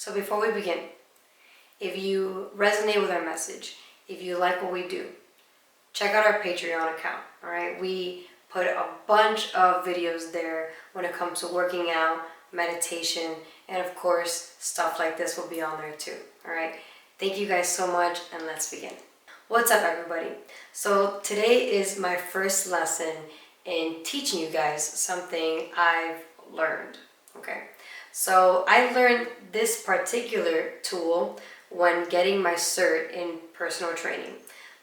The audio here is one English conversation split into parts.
So before we begin, if you resonate with our message, if you like what we do, check out our Patreon account, all right? We put a bunch of videos there when it comes to working out, meditation, and of course, stuff like this will be on there too, all right? Thank you guys so much, and let's begin. What's up, everybody? So today is my first lesson in teaching you guys something I've learned, okay? So I learned this particular tool when getting my cert in personal training.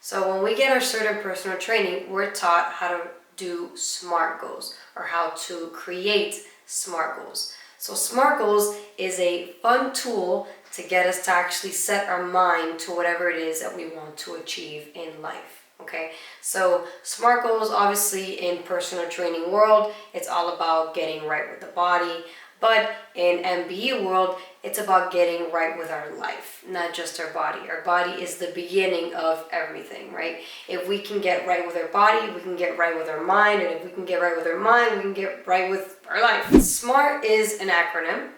So when we get our cert in personal training, we're taught how to do SMART goals or how to create SMART goals. So SMART goals is a fun tool to get us to actually set our mind to whatever it is that we want to achieve in life. Okay, so SMART goals, obviously in personal training world, it's all about getting right with the body. But in MBE world, it's about getting right with our life, not just our body. Our body is the beginning of everything, right? If we can get right with our body, we can get right with our mind. And if we can get right with our mind, we can get right with our life. SMART is an acronym.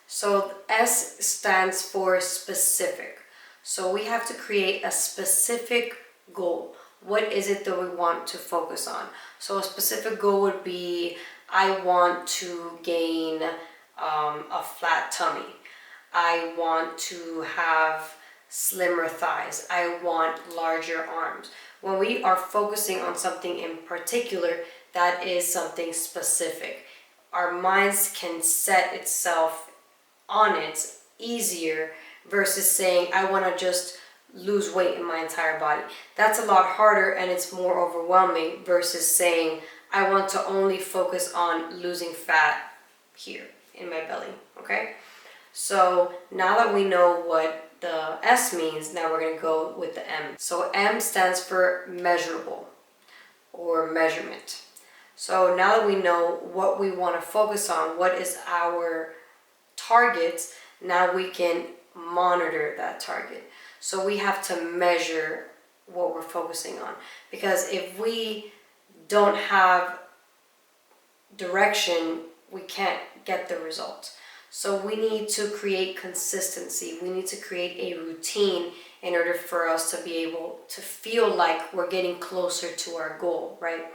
So S stands for specific. So we have to create a specific goal. What is it that we want to focus on? So a specific goal would be, I want to gain a flat tummy. I want to have slimmer thighs. I want larger arms. When we are focusing on something in particular, that is something specific. Our minds can set itself on it easier versus saying, I want to just lose weight in my entire body. That's a lot harder and it's more overwhelming versus saying, I want to only focus on losing fat here in my belly, okay? So now that we know what the S means, now we're gonna go with the M. So M stands for measurable or measurement. So now that we know what we wanna focus on, what is our target, now we can monitor that target. So we have to measure what we're focusing on. Because if we don't have direction, we can't get the result. So we need to create consistency. We need to create a routine in order for us to be able to feel like we're getting closer to our goal, right?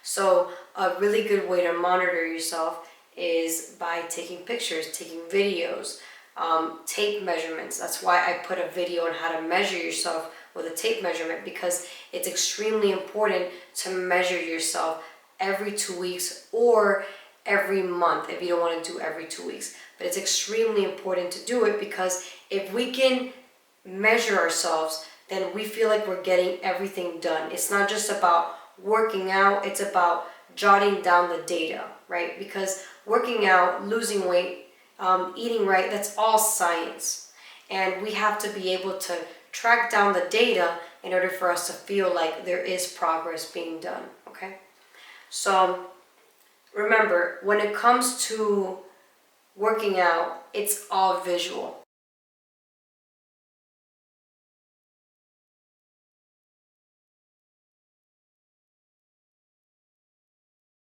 So a really good way to monitor yourself is by taking pictures, taking videos, tape measurements. That's why I put a video on how to measure yourself with a tape measurement, because it's extremely important to measure yourself every 2 weeks or every month if you don't want to do every 2 weeks. But it's extremely important to do it, because if we can measure ourselves, then we feel like we're getting everything done. It's not just about working out, it's about jotting down the data, right? Because working out, losing weight, eating right, that's all science. And we have to be able to track down the data in order for us to feel like there is progress being done, okay? So remember, when it comes to working out, it's all visual.